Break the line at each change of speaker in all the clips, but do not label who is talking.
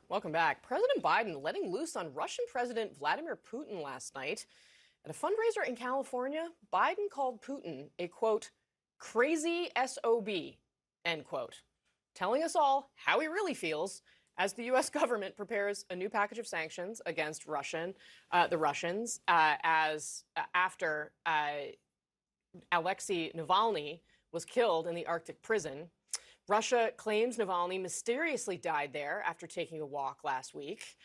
Welcome back. President Biden letting loose on Russian President Vladimir Putin last night. At a fundraiser in California, Biden called Putin a, quote, crazy S.O.B, end quote, telling us all how he really feels as the U.S. government prepares a new package of sanctions against the Russians, after Alexei Navalny was killed in the Arctic prison. Russia claims Navalny mysteriously died there after taking a walk last week.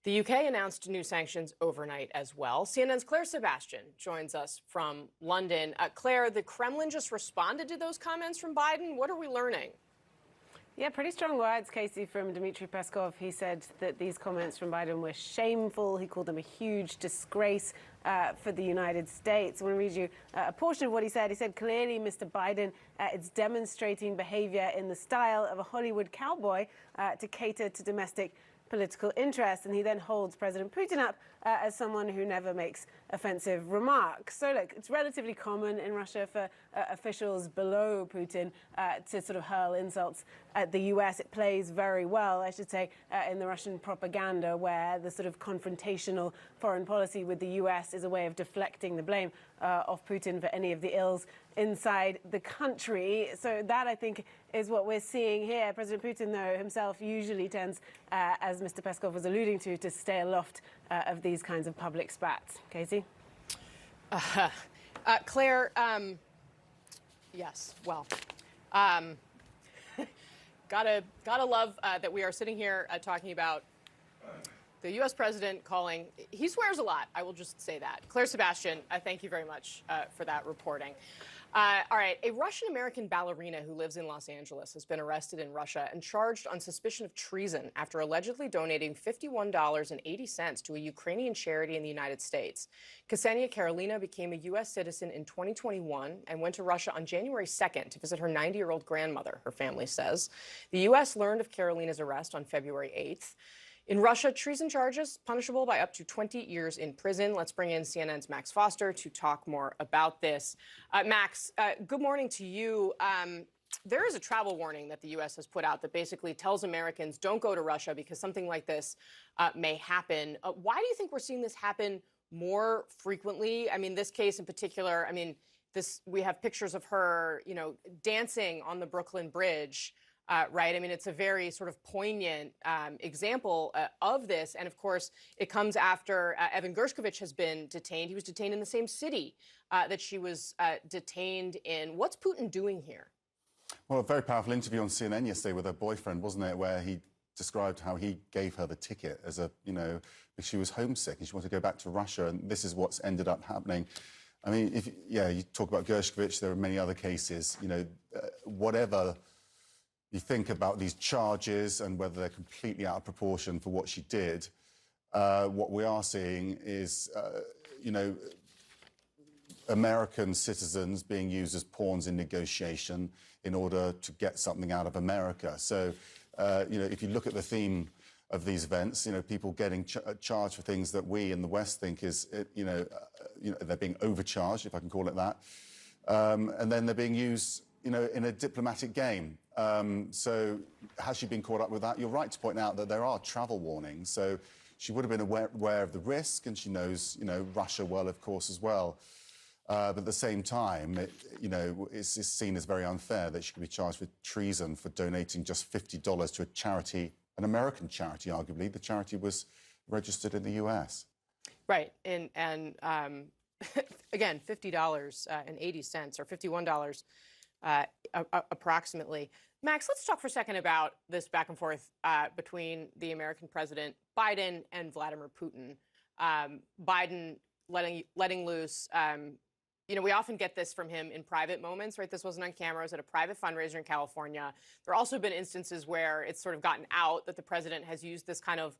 The UK announced new sanctions overnight as well. CNN's Clare Sebastian joins us from London. Claire, the Kremlin just responded to those comments from Biden. What are we learning?
Yeah, pretty strong words, Casey, from Dmitry Peskov. He said that these comments from Biden were shameful. He called them a huge disgrace for the United States. I want to read you a portion of what he said. He said, clearly, Mr. Biden, it's demonstrating behavior in the style of a Hollywood cowboy to cater to domestic political interest. And he then holds President Putin up as someone who never makes offensive remarks. So, look, it's relatively common in Russia for officials below Putin to sort of hurl insults at the U.S. It plays very well, I should say, in the Russian propaganda, where the sort of confrontational foreign policy with the U.S. is a way of deflecting the blame of Putin for any of the ills inside the country. So that, I think, is what we're seeing here. President Putin, though, himself usually tends, as Mr. Peskov was alluding to stay aloft of these kinds of public spats. Casey?
Claire, yes, well, gotta love that we are sitting here talking about the U.S. president calling, he swears a lot, I will just say that. Clare Sebastian, thank you very much for that reporting. All right, a Russian-American ballerina who lives in Los Angeles has been arrested in Russia and charged on suspicion of treason after allegedly donating $51.80 to a Ukrainian charity in the United States. Ksenia Karolina became a U.S. citizen in 2021 and went to Russia on January 2nd to visit her 90-year-old grandmother, her family says. The U.S. learned of Karolina's arrest on February 8th. In Russia, treason charges punishable by up to 20 years in prison. Let's bring in CNN's Max Foster to talk more about this. Max, good morning to you. There is a travel warning that the U.S. has put out that basically tells Americans don't go to Russia because something like this may happen. Why do you think we're seeing this happen more frequently? I mean, this case in particular, I mean, we have pictures of her, dancing on the Brooklyn Bridge. Right. I mean, it's a very sort of poignant example of this. And of course, it comes after Evan Gershkovich has been detained. He was detained in the same city that she was detained in. What's Putin doing here?
Well, a very powerful interview on CNN yesterday with her boyfriend, wasn't it, where he described how he gave her the ticket as because she was homesick and she wanted to go back to Russia. And this is what's ended up happening. I mean, you talk about Gershkovich, there are many other cases, whatever you think about these charges and whether they're completely out of proportion for what she did, what we are seeing is, American citizens being used as pawns in negotiation in order to get something out of America. So, if you look at the theme of these events, people getting charged for things that we in the West think is, they're being overcharged, if I can call it that, and then they're being used, in a diplomatic game. So has she been caught up with that? You're right to point out that there are travel warnings. So she would have been aware of the risk, and she knows, Russia well, of course, as well. But at the same time, it's seen as very unfair that she could be charged with treason for donating just $50 to a charity, an American charity, arguably. The charity was registered in the US.
Right. And again, $50.80 or $51. Approximately. Max, let's talk for a second about this back and forth between the American president, Biden, and Vladimir Putin. Biden letting loose, we often get this from him in private moments, right? This wasn't on camera. It was at a private fundraiser in California. There have also been instances where it's sort of gotten out that the president has used this kind of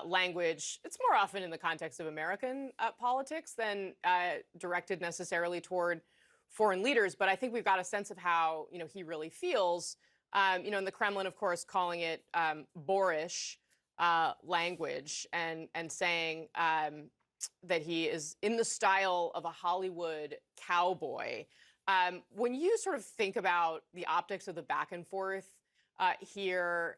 language. It's more often in the context of American politics than directed necessarily toward foreign leaders, but I think we've got a sense of how, he really feels, in the Kremlin, of course, calling it boorish language and saying that he is in the style of a Hollywood cowboy. When you sort of think about the optics of the back and forth here,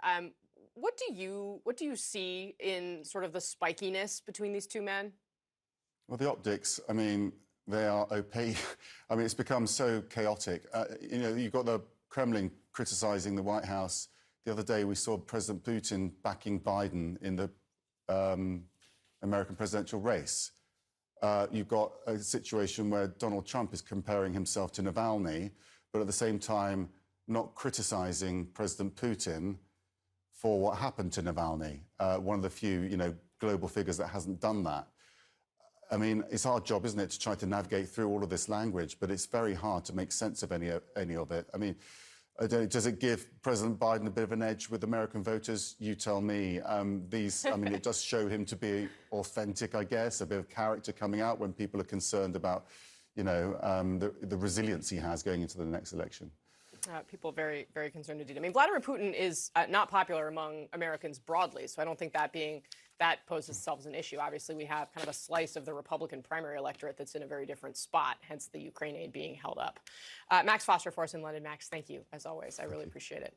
what do you see in sort of the spikiness between these two men?
Well, the optics, I mean, they are opaque. I mean, it's become so chaotic. You know, you've got the Kremlin criticizing the White House. The other day, we saw President Putin backing Biden in the American presidential race. You've got a situation where Donald Trump is comparing himself to Navalny, but at the same time, not criticizing President Putin for what happened to Navalny, one of the few, you know, global figures that hasn't done that. I mean, it's our job, isn't it, to try to navigate through all of this language, but it's very hard to make sense of any of it. I mean, does it give President Biden a bit of an edge with American voters? You tell me. I mean, it does show him to be authentic, I guess, a bit of character coming out when people are concerned about, you know, the resilience he has going into the next election.
People very, very concerned indeed. I mean, Vladimir Putin is not popular among Americans broadly, so I don't think that poses itself as an issue. Obviously, we have kind of a slice of the Republican primary electorate that's in a very different spot, hence the Ukraine aid being held up. Max Foster for us in London. Max, thank you, as always. I really appreciate it.